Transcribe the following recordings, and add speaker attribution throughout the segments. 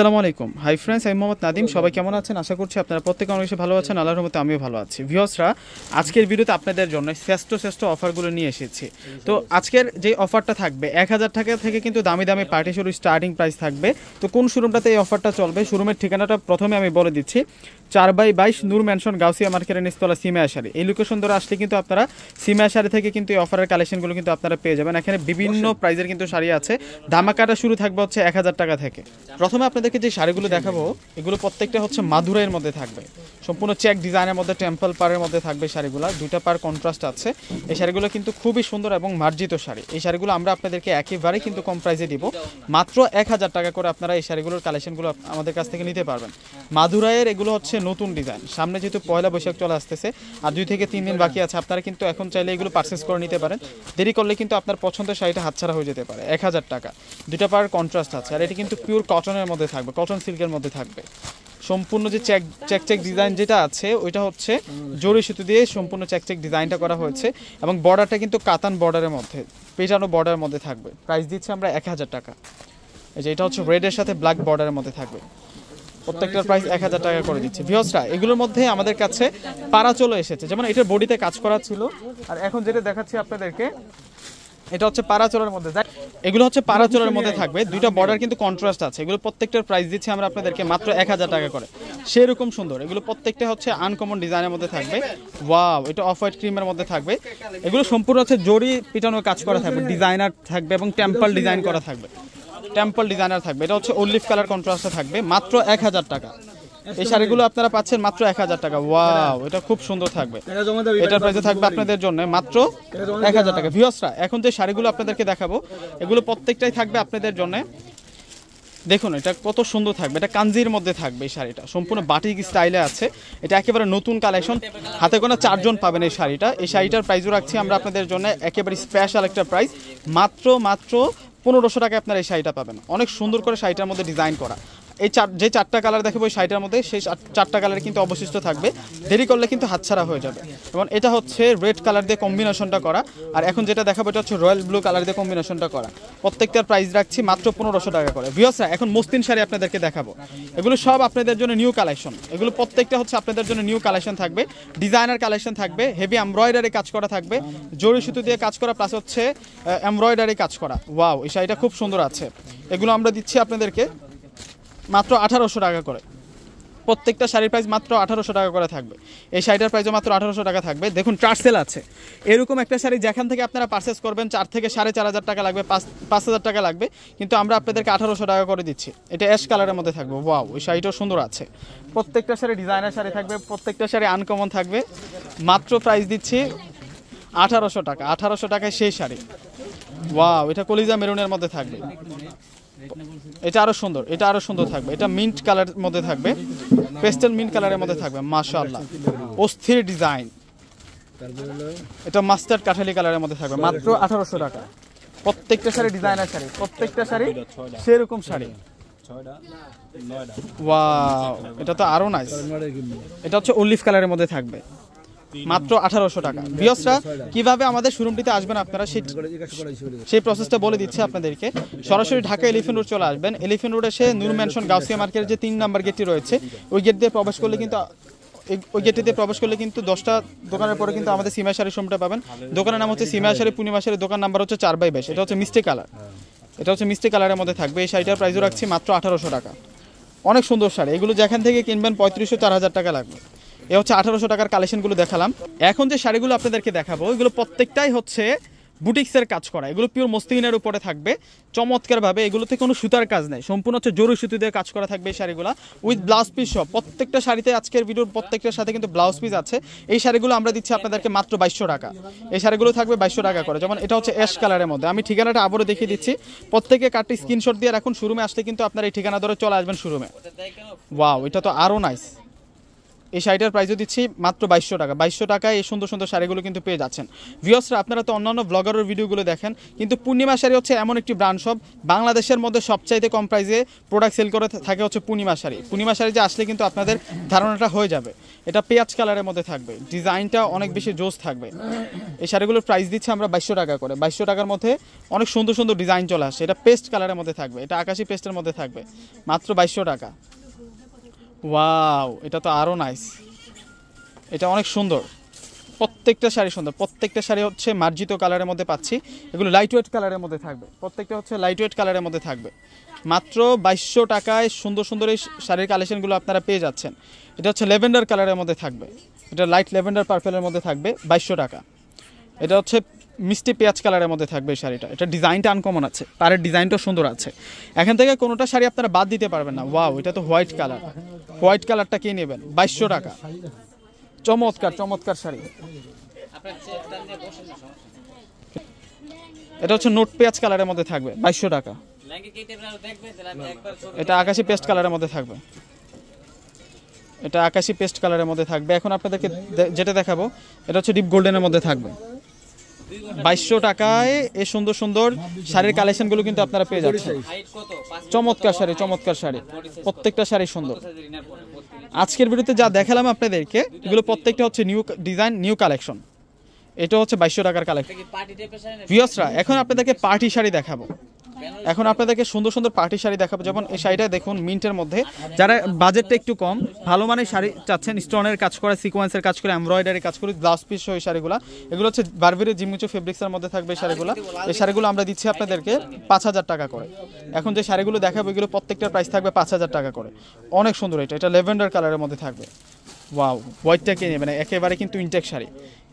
Speaker 1: আসসালামু আলাইকুম। Hi friends, আমি মোহাম্মদ নাদিম। সবাই কেমন আছেন? আশা করছি আপনারা প্রত্যেকে অনেক বেশি ভালো আছেন। আল্লাহর রহমতে আমিও ভালো আছি। ভিউয়ার্সরা, আজকের ভিডিওতে আপনাদের জন্য শ্রেষ্ঠ অফারগুলো নিয়ে এসেছি। তো আজকের যে অফারটা থাকবে 1000 টাকা থেকে কিন্তু দামি দামি পার্টি শুরু স্টার্টিং প্রাইস থাকবে। তো কোন শোরুমটাতে এই অফারটা চলবে, শোরুমের ঠিকানাটা প্রথমে আমি বলে দিচ্ছি। 4/22 নূর ম্যানশন, গাউসিয়া মার্কেটের নিচতলা, সিমায়া শাড়ি। এই লোকেশন ধরে আসলে কিন্তু আপনারা সিমায়া শাড়ি থেকে কিন্তু এই অফারের কালেকশনগুলো কিন্তু আপনারা পেয়ে যাবেন। এখানে বিভিন্ন প্রাইজের কিন্তু শাড়ি আছে। ধামাকাটা শুরু থাকবে হচ্ছে 1000 টাকা থেকে। প্রথমে আপনাদেরকে যে শাড়িগুলো দেখাবো, এগুলো প্রত্যেকটা হচ্ছে মাদুরাইয়ের মধ্যে থাকবে, সম্পূর্ণ চেক ডিজাইনের মধ্যে, টেম্পল পাড়ের মধ্যে থাকবে শাড়িগুলো। দুইটা পার কন্ট্রাস্ট আছে। এই শাড়িগুলো কিন্তু খুবই সুন্দর এবং মার্জিত শাড়ি। এই শাড়িগুলো আমরা আপনাদেরকে একেবারে কিন্তু কম প্রাইসে দিব, মাত্র 1000 টাকা করে আপনারা এই শাড়িগুলোর কালেকশনগুলো আমাদের কাছ থেকে নিতে পারবেন। মাদুরাইয়ের এগুলো হচ্ছে নতুন ডিজাইন। সামনে যেহেতু পয়লা বৈশাখ চলে আসতেছে আর 2 থেকে 3 দিন বাকি আছে, আপনারা কিন্তু এখন চাইলে এগুলো পারচেস করে নিতে পারেন। দেরি করলে কিন্তু আপনার পছন্দের শাড়িটা হাতছাড়া হয়ে যেতে পারে। 1000 টাকা, দুইটা পার কন্ট্রাস্ট আছে। আর এটি কিন্তু পিওর কটনের মধ্যে থাকবে, কটন সিল্কের মধ্যে থাকবে। সম্পূর্ণ যে চেক ডিজাইন যেটা আছে ওইটা হচ্ছে জরি সুতো দিয়ে সম্পূর্ণ চেক ডিজাইনটা করা হয়েছে এবং বর্ডারটা কিন্তু কাতান বর্ডারের মধ্যে, পেটানো বর্ডারের মধ্যে থাকবে। প্রাইস দিচ্ছি আমরা 1000 টাকা। এই যে এটা হচ্ছে রেডের সাথে ব্ল্যাক বর্ডারের মধ্যে থাকবে। প্রত্যেকটার প্রাইস 1000 টাকা করে দিচ্ছে। ভিউয়ার্সরা, এগুলোর মধ্যে আমাদের কাছে পাড়া চলে এসেছে, যেমন এটার বডিতে কাজ করা ছিল। আর এখন যেটা দেখাচ্ছি আপনাদেরকে, এটা হচ্ছে পারাচলের মধ্যে। এগুলো হচ্ছে পারাচলের মধ্যে থাকবে, দুইটা বর্ডার কিন্তু কন্ট্রাস্ট আছে। এগুলো প্রত্যেকটার প্রাইস দিচ্ছি আমরা আপনাদেরকে মাত্র 1000 টাকা করে। সেরকম সুন্দর, এগুলো প্রত্যেকটা হচ্ছে আনকমন ডিজাইনের মধ্যে থাকবে। ওয়াও, এটা অফ হোয়াইট ক্রিমের মধ্যে থাকবে। এগুলো সম্পূর্ণ হচ্ছে জরি পিটানোর কাজ করা থাকবে, ডিজাইনার থাকবে এবং টেম্পল ডিজাইন করা থাকবে। টেম্পল ডিজাইনার থাকবে। এটা হচ্ছে অলিভ কালার কন্ট্রাস্টে থাকবে, মাত্র 1000 টাকা। এই শাড়িগুলো আপনারা পাচ্ছেন মাত্র 1000 টাকা। ওয়াও, এটা খুব সুন্দর থাকবে। এটার প্রাইসে থাকবে আপনাদের জন্য মাত্র 1000 টাকা। ভিউয়ার্সরা, এখন যে শাড়িগুলো আপনাদেরকে দেখাবো এগুলো প্রত্যেকটাই থাকবে আপনাদের জন্য। দেখুন এটা কত সুন্দর থাকবে। এটা কাঞ্জির মধ্যে থাকবে। এই শাড়িটা সম্পূর্ণ বাটিক স্টাইলে আছে। এটা একেবারে নতুন কালেকশন, হাতে গোনা 4 জন পাবেন এই শাড়িটা। এই শাড়িটার প্রাইসও রাখছি আমরা আপনাদের জন্য একেবারে স্পেশাল একটা প্রাইস, মাত্র 1500 টাকায় আপনারা এই শাড়িটা পাবেন। অনেক সুন্দর করে শাড়িটার মধ্যে ডিজাইন করা। এই যে 4টা কালার দেখাবো এই শাড়িটার মধ্যে, সেই 4টা কালার কিন্তু অবশিষ্ট থাকবে। দেরি করলে কিন্তু হাতছাড়া হয়ে যাবে। এবং এটা হচ্ছে রেড কালার দিয়ে কম্বিনেশনটা করা। আর এখন যেটা দেখাবো এটা হচ্ছে রয়্যাল ব্লু কালার দিয়ে কম্বিনেশনটা করা। প্রত্যেকটার প্রাইস রাখছি মাত্র 1500 টাকা করে। ভিউয়ার্সরা, এখন মসলিন শাড়ি আপনাদেরকে দেখাবো। এগুলো সব আপনাদের জন্য নিউ কালেকশন। এগুলো প্রত্যেকটা হচ্ছে আপনাদের জন্য নিউ কালেকশন থাকবে, ডিজাইনার কালেকশন থাকবে, হেভি এমব্রয়ডারি কাজ করা থাকবে, জরি সুতো দিয়ে কাজ করা প্লাস হচ্ছে এমব্রয়ডারি কাজ করা। ওয়াও, এই শাড়িটা খুব সুন্দর আছে। এগুলো আমরা দিচ্ছি আপনাদেরকে মাত্র 1800 টাকা করে। প্রত্যেকটা শাড়ির প্রাইস মাত্র 1800 টাকা করে থাকবে। এই শাড়িটার প্রাইসও মাত্র 1800 টাকা থাকবে। দেখুন টার্সেল আছে। এরকম একটা শাড়ি যেখান থেকে আপনারা পারচেস করবেন 4 থেকে 4500 টাকা লাগবে, 5000 টাকা লাগবে, কিন্তু আমরা আপনাদেরকে 1800 টাকা করে দিচ্ছি। এটা অ্যাশ কালারের মধ্যে থাকবে। ওয়াও, ওই শাড়িটাও সুন্দর আছে। প্রত্যেকটা শাড়ি ডিজাইনার শাড়ি থাকবে, প্রত্যেকটা শাড়ি আনকমন থাকবে। মাত্র প্রাইস দিচ্ছি 1800 টাকা। 1800 টাকায় সেই শাড়ি। ওয়াও, এটা কলিজা মেরুনের মধ্যে থাকবে। এটা আরো সুন্দর, এটা আরো সুন্দর থাকবে। এটা মিন্ট কালারের মধ্যে থাকবে, পেস্টেল মিন্ট কালারের মধ্যে থাকবে। মাশাআল্লাহ, অস্থির ডিজাইন। এটা মাস্টার্ড কাঠালি কালারের মধ্যে থাকবে, মাত্র 1800 টাকা। প্রত্যেকটা শাড়ি ডিজাইনার শাড়ি, প্রত্যেকটা শাড়ি সেরকম শাড়ি। ওয়াও, এটা তো আরো নাইস। এটা হচ্ছে অলিভ কালারের মধ্যে থাকবে, মাত্র 1800 টাকা। ভিউয়ার্সরা, কিভাবে আমাদের শোরুমটিতে আসবেন আপনারা সেই প্রসেসটা বলে দিচ্ছি আপনাদেরকে। সরাসরি ঢাকা এলিফ্যান্ট রোড চলে আসবেন। এলিফ্যান্ট রোড এসে নূর ম্যানশন গাউসিয়া মার্কেটের যে 3 নাম্বার গেটটি রয়েছে ওই গেট দিয়ে প্রবেশ করলে কিন্তু ওই গেটটি দিয়ে প্রবেশ করলে কিন্তু 10টা দোকানের পরে কিন্তু আমাদের সিমায়া শাড়ি শোরুমটা পাবেন। দোকানের নাম হচ্ছে সিমায়া শাড়ি, পূর্ণিমা শাড়ি। দোকান নাম্বার হচ্ছে 4/22। এটা হচ্ছে মিষ্টি কালার, এটা হচ্ছে মিষ্টি কালারের মধ্যে থাকবে। এই শাড়িটার প্রাইসও রাখছি মাত্র 1800 টাকা। অনেক সুন্দর শাড়ি। এগুলো যেখান থেকে কিনবেন 3500-4000 টাকা লাগবে। এ হচ্ছে 1800 টাকার কালেকশনগুলো দেখালাম। এখন যে শাড়িগুলো আপনাদেরকে দেখাবো এগুলো প্রত্যেকটাই হচ্ছে বুটিক্সের কাজ করা। এগুলো পিওর মসলিনের উপরে থাকবে চমৎকারভাবে। এগুলোতে কোনো সুতার কাজ নেই, সম্পূর্ণ হচ্ছে জরি সুতো দিয়ে কাজ করা থাকবে এই শাড়িগুলো, উইথ ব্লাউজ পিস সব। প্রত্যেকটা শাড়িতে আজকের ভিডিওর প্রত্যেকটার সাথে কিন্তু ব্লাউজ পিস আছে। এই শাড়িগুলো আমরা দিচ্ছি আপনাদেরকে মাত্র 2200 টাকা। এই শাড়িগুলো থাকবে 2200 টাকা করে। যেমন এটা হচ্ছে অ্যাশ কালারের মধ্যে। আমি ঠিকানাটা আবারও দেখিয়ে দিচ্ছি, প্রত্যেকে কার্ডটি স্ক্রিনশট দিয়ে রাখুন। শোরুমে আসলে কিন্তু আপনার এই ঠিকানা ধরে চলে আসবেন শোরুমে। ওয়াও, এটা তো আরও নাইস। এই শাড়িটার প্রাইসও দিচ্ছি মাত্র 2200 টাকা। 2200 টাকায় এই সুন্দর সুন্দর শাড়িগুলো কিন্তু পেয়ে যাচ্ছেন। ভিউয়ার্সরা আপনারা তো অন্যান্য ব্লগারের ভিডিওগুলো দেখেন, কিন্তু পূর্ণিমা শাড়ি হচ্ছে এমন একটি ব্র্যান্ড শপ বাংলাদেশের মধ্যে সবচাইতে কম প্রাইসে প্রোডাক্ট সেল করে থাকে হচ্ছে পূর্ণিমা শাড়ি। পূর্ণিমা শাড়ি যে আসলে কিন্তু আপনাদের ধারণাটা হয়ে যাবে। এটা পেঁয়াজ কালারের মধ্যে থাকবে, ডিজাইনটা অনেক বেশি জোস থাকবে। এই শাড়িগুলোর প্রাইস দিচ্ছি আমরা 2200 টাকা করে। 2200 টাকার মধ্যে অনেক সুন্দর সুন্দর ডিজাইন চলে আসে। এটা পেস্ট কালারের মধ্যে থাকবে, এটা আকাশি পেস্টের মধ্যে থাকবে, মাত্র 2200 টাকা। ওয়াও, এটা তো আরও নাইস, এটা অনেক সুন্দর। প্রত্যেকটা শাড়ি সুন্দর, প্রত্যেকটা শাড়ি হচ্ছে মার্জিত কালারের মধ্যে পাচ্ছি। এগুলো লাইট ওয়েট কালারের মধ্যে থাকবে, প্রত্যেকটা হচ্ছে লাইট ওয়েট কালারের মধ্যে থাকবে। মাত্র 2200 টাকায় সুন্দর সুন্দর এই শাড়ির কালেকশনগুলো আপনারা পেয়ে যাচ্ছেন। এটা হচ্ছে ল্যাভেন্ডার কালারের মধ্যে থাকবে, এটা লাইট ল্যাভেন্ডার পার্পেলের মধ্যে থাকবে, 2200 টাকা। এটা হচ্ছে মিষ্টি পেঁয়াজ কালারের মধ্যে থাকবে এই শাড়িটা। এটা ডিজাইনটা আনকমন আছে, পাড়ের ডিজাইনটাও সুন্দর আছে। এখান থেকে কোনোটা শাড়ি আপনারা বাদ দিতে পারবেন না। ওয়াও, এটা তো হোয়াইট কালার, হোয়াইট কালারটা কে নেবেন? 2200 টাকা। চমৎকার চমৎকার শাড়ি। এটা হচ্ছে নোট পেঁয়াজ কালারের মধ্যে থাকবে, 2200 টাকা। এটা আকাশি পেস্ট কালারের মধ্যে থাকবে, এটা আকাশি পেস্ট কালারের মধ্যে থাকবে। এখন আপনাদেরকে যেটা দেখাবো এটা হচ্ছে ডিপ গোল্ডেনের মধ্যে থাকবে। 2200 টাকায় এই সুন্দর সুন্দর শাড়ির কালেকশনগুলো কিন্তু আপনারা পেয়ে যাচ্ছেন। চমৎকার শাড়ি, চমৎকার শাড়ি, প্রত্যেকটা শাড়ি সুন্দর। আজকের ভিডিওতে যা দেখালাম আপনাদেরকে, এগুলো প্রত্যেকটা হচ্ছে নিউ ডিজাইন, নিউ কালেকশন। এটা হচ্ছে 2200 টাকার কালেকশন। ভিউয়ার্সরা, এখন আপনাদেরকে পার্টি শাড়ি দেখাবো। এখন আপনাদেরকে সুন্দর সুন্দর পার্টি শাড়ি দেখাবো। যেমন এই শাড়িটা দেখুন, মিন্টের মধ্যে। যারা বাজেটটা একটু কম, ভালো মানের শাড়ি চাচ্ছেন, স্টোনের কাজ করা, সিকোয়েন্সের কাজ করে, এমব্রয়ডারি কাজ করে, ব্লাউজ পিস সহ এই শাড়িগুলো, এগুলো হচ্ছে বারবেরি জিমিচু ফেব্রিক্সের মধ্যে থাকবে এই শাড়িগুলো। এই শাড়িগুলো আমরা দিচ্ছি আপনাদেরকে 5000 টাকা করে। এখন যে শাড়িগুলো দেখাবো এগুলো প্রত্যেকটার প্রাইস থাকবে 5000 টাকা করে। অনেক সুন্দর, এটা ল্যাভেন্ডার কালারের মধ্যে থাকবে। ওয়াও, হোয়াইটটা কে নেবে না, একেবারে কিন্তু ইনটেক শাড়ি,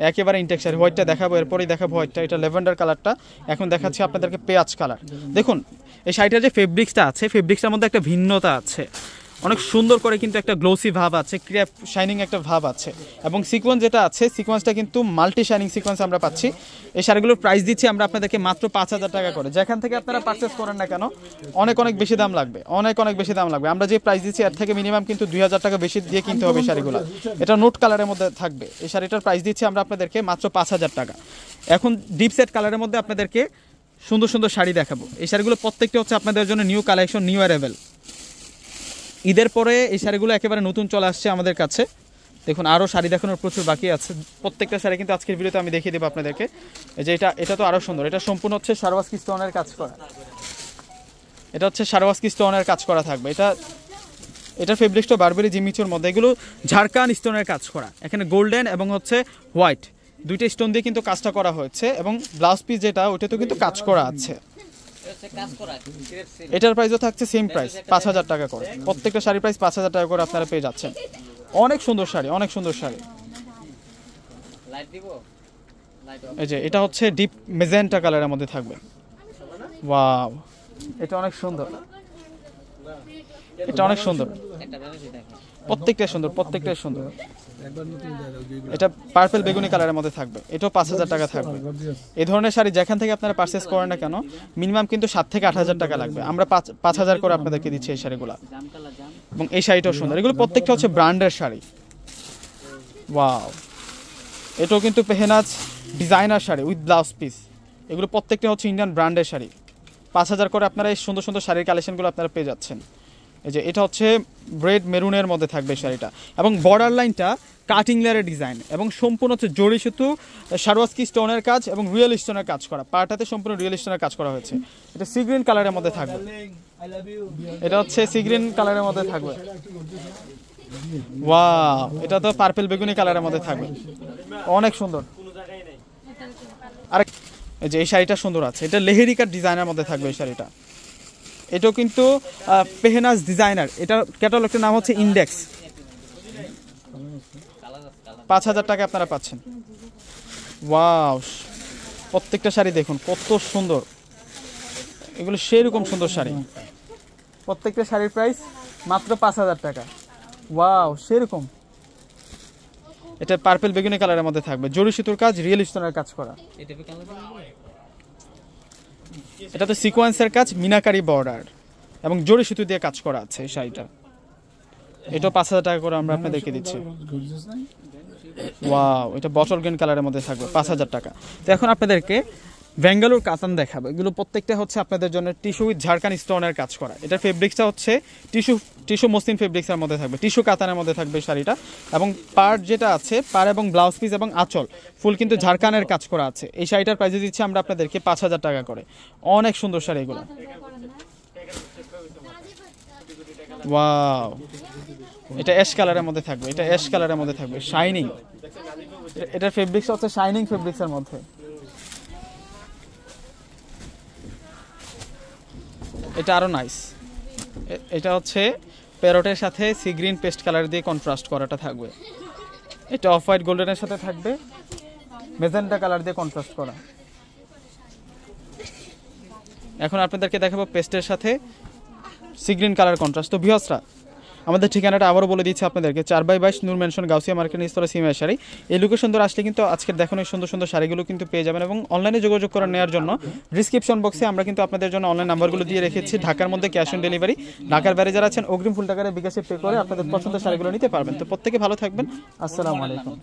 Speaker 1: একেবারে ইনটেক শাড়ি। হোয়াইটটা দেখাবো, এরপরেই দেখাবো হোয়াইটটা। এটা ল্যাভেন্ডার কালারটা, এখন দেখাচ্ছি আপনাদেরকে পেঁয়াজ কালার। দেখুন এই শাড়িটার যে ফেব্রিক্সটা আছে, ফেব্রিক্সটার মধ্যে একটা ভিন্নতা আছে, অনেক সুন্দর করে কিন্তু একটা গ্লোসি ভাব আছে, ক্র্যাপ শাইনিং একটা ভাব আছে। এবং সিকোয়েন্স যেটা আছে, সিকোয়েন্সটা কিন্তু মাল্টি শাইনিং সিকোয়েন্স আমরা পাচ্ছি। এই শাড়িগুলোর প্রাইস দিচ্ছি আমরা আপনাদেরকে মাত্র 5000 টাকা করে। যেখান থেকে আপনারা পারচেস করেন না কেন, অনেক অনেক বেশি দাম লাগবে, অনেক অনেক বেশি দাম লাগবে। আমরা যে প্রাইস দিচ্ছি এর থেকে মিনিমাম কিন্তু 2000 টাকা বেশি দিয়ে কিনতে হবে এই শাড়িগুলো। এটা নোট কালারের মধ্যে থাকবে। এই শাড়িটার প্রাইস দিচ্ছি আমরা আপনাদেরকে মাত্র 5000 টাকা। এখন ডিপ সেট কালারের মধ্যে আপনাদেরকে সুন্দর সুন্দর শাড়ি দেখাবো। এই শাড়িগুলো প্রত্যেকটা হচ্ছে আপনাদের জন্য নিউ কালেকশন, নিউ অ্যারাইভেল। ঈদের পরে এই শাড়িগুলো একেবারে নতুন চলে আসছে আমাদের কাছে। দেখুন আরও শাড়ি দেখানোর প্রচুর বাকি আছে। প্রত্যেকটা শাড়ি কিন্তু আজকের ভিডিওতে আমি দেখিয়ে দেবো আপনাদেরকে। এই যে এটা তো আরও সুন্দর, এটা সম্পূর্ণ হচ্ছে সারওয়াস্কি স্টোনের কাজ করা। এটা হচ্ছে সারওয়াস্কি স্টোনের কাজ করা থাকবে। এটা ফেব্রিক্সটা বারবেরি জিমিচুর মধ্যে, এগুলো ঝাড়খান স্টোনের কাজ করা। এখানে গোল্ডেন এবং হচ্ছে হোয়াইট দুইটা স্টোন দিয়ে কিন্তু কাজটা করা হয়েছে। এবং ব্লাউজ পিস যেটা, ওইটাতেও কিন্তু কাজ করা আছে। এটার প্রাইসও থাকছে সেম প্রাইস, 5000 টাকা করে। প্রত্যেকটা শাড়ির প্রাইস 5000 টাকা করে আপনারা পেয়ে যাচ্ছেন। অনেক সুন্দর শাড়ি, অনেক সুন্দর শাড়ি। এই যে এটা হচ্ছে ডিপ মেজেন্টা কালারের মধ্যে থাকবে। ওয়াও, এটা অনেক সুন্দর, এটা অনেক সুন্দর, প্রত্যেকটাই সুন্দর, প্রত্যেকটাই সুন্দর। এটা পার্পল বেগুনি কালারের মধ্যে থাকবে। এটাও 5000 টাকা থাকবে। এই ধরনের শাড়ি যেখান থেকে আপনারা পারচেস করেন না কেন, মিনিমাম কিন্তু 7 থেকে 8000 টাকা লাগবে। আমরা 5000 করে আপনাদেরকে দিচ্ছি এই শাড়িগুলো। এবং এই শাড়িটাও সুন্দর। এগুলো প্রত্যেকটা হচ্ছে ব্র্যান্ডের শাড়ি। ওয়াও, এটাও কিন্তু পেহেনাজ designer sari with blouse piece. এগুলো প্রত্যেকটা হচ্ছে ইন্ডিয়ান ব্র্যান্ডের শাড়ি। 5000 করে আপনারা এই সুন্দর সুন্দর শাড়ির কালেকশনগুলো আপনারা পেয়ে যাচ্ছেন। এই যে এটা হচ্ছে ব্রেড মেরুনের মধ্যে থাকবে শাড়িটা। এবং বর্ডার লাইনটা কাটিং লেয়ারের ডিজাইন, এবং সম্পূর্ণ হচ্ছে জড়ি সুতো, সারওয়াস্কি স্টোনের কাজ এবং রিয়েল স্টোনের কাজ করা। পাটাতে সম্পূর্ণ রিয়েল স্টোনের কাজ করা হয়েছে। এটা সি গ্রিন কালারের মধ্যে থাকবে। এটা হচ্ছে সি গ্রিন কালারের মধ্যে থাকবে। ওয়াও, এটা তো পার্পল বেগুনি কালারের মধ্যে থাকবে। অনেক সুন্দর। আর এই যে এই শাড়িটা সুন্দর আছে, এটা লেহেরিকার ডিজাইনের মধ্যে থাকবে এই শাড়িটা। এটাও কিন্তু পেহেনাজ ডিজাইনার। এটা ক্যাটালগটার নাম হচ্ছে ইন্ডেক্স। 5000 টাকা আপনারা পাচ্ছেন। ওয়াও, প্রত্যেকটা শাড়ি দেখুন কত সুন্দর, এগুলো সেরকম সুন্দর শাড়ি। প্রত্যেকটা শাড়ির প্রাইস মাত্র 5000 টাকা। ওয়াও, সেরকম। এটা পার্পল বেগুনি কালারের মধ্যে থাকবে, জরি সুতোর কাজ, রিয়েল স্টোনের কাজ করা। এটা তো সিকোয়েন্সের কাজ, মিনাকারি বর্ডার এবং জরি সুতো দিয়ে কাজ করা আছে এই শাড়িটা। এটা 5,000 টাকা করে আমরা আপনাদেরকে দিচ্ছি। ওয়াও, এটা বটল গ্রিন কালারের মধ্যে থাকবে 5,000 টাকা। তো এখন আপনাদেরকে ব্যাঙ্গালোর কাতান দেখাবো। এগুলো প্রত্যেকটা হচ্ছে আপনাদের জন্য টিস্যু উইথ ঝাড়খান স্টোনের কাজ করা। এটার ফেব্রিক্সটা হচ্ছে টিস্যু মসলিন ফেব্রিক্সের মধ্যে থাকবে, টিস্যু কাতানের মধ্যে থাকবে শাড়িটা। এবং পাড় যেটা আছে, পাড় এবং ব্লাউজ পিস এবং আঁচল ফুল কিন্তু ঝাড়খানের কাজ করা আছে। এই শাড়িটার প্রাইসে দিচ্ছি আমরা আপনাদেরকে 5,000 টাকা করে। অনেক সুন্দর শাড়ি এগুলো। ওয়াও, এটা অ্যাশ কালারের মধ্যে থাকবে, এটা অ্যাশ কালারের মধ্যে থাকবে, শাইনিং। এটার ফেব্রিক্স হচ্ছে শাইনিং ফেব্রিক্সের মধ্যে। এটা আরো নাইস। এটা হচ্ছে প্যারটের সাথে সি গ্রিন পেস্ট কালার দিয়ে কন্ট্রাস্ট করাটা থাকবে। এটা অফ হোয়াইট গোল্ডেনের সাথে থাকবে, মেজেন্টা কালার দিয়ে কন্ট্রাস্ট করা। এখন আপনাদেরকে দেখাবো পেস্টের সাথে সি গ্রিন কালার কন্ট্রাস্ট। তো ভিউয়ার্সরা, আমাদের ঠিকানাটা আবারও বলে দিচ্ছি আপনাদেরকে, 4/22 নূর মেনশন গাউসিয়া মার্কেট নিস্তলা সিমের শাড়ি। এই লোকেশন ধরে আসলে কিন্তু আজকের দেখানো এই সুন্দর সুন্দর শাড়িগুলো কিন্তু পেয়ে যাবেন। এবং অনলাইনে যোগাযোগ করে নেওয়ার জন্য ডিসক্রিপশন বক্সে আমরা কিন্তু আপনাদের জন্য অনলাইন নাম্বারগুলো দিয়ে রেখেছি। ঢাকার মধ্যে ক্যাশ অন ডেলিভারি, ঢাকার বাইরে যারা আছেন অগ্রিম ফুল টাকার বিকাশে পে করে আপনাদের পছন্দের শাড়িগুলো নিতে পারবেন। তো প্রত্যেকে ভালো থাকবেন। আসসালামু আলাইকুম।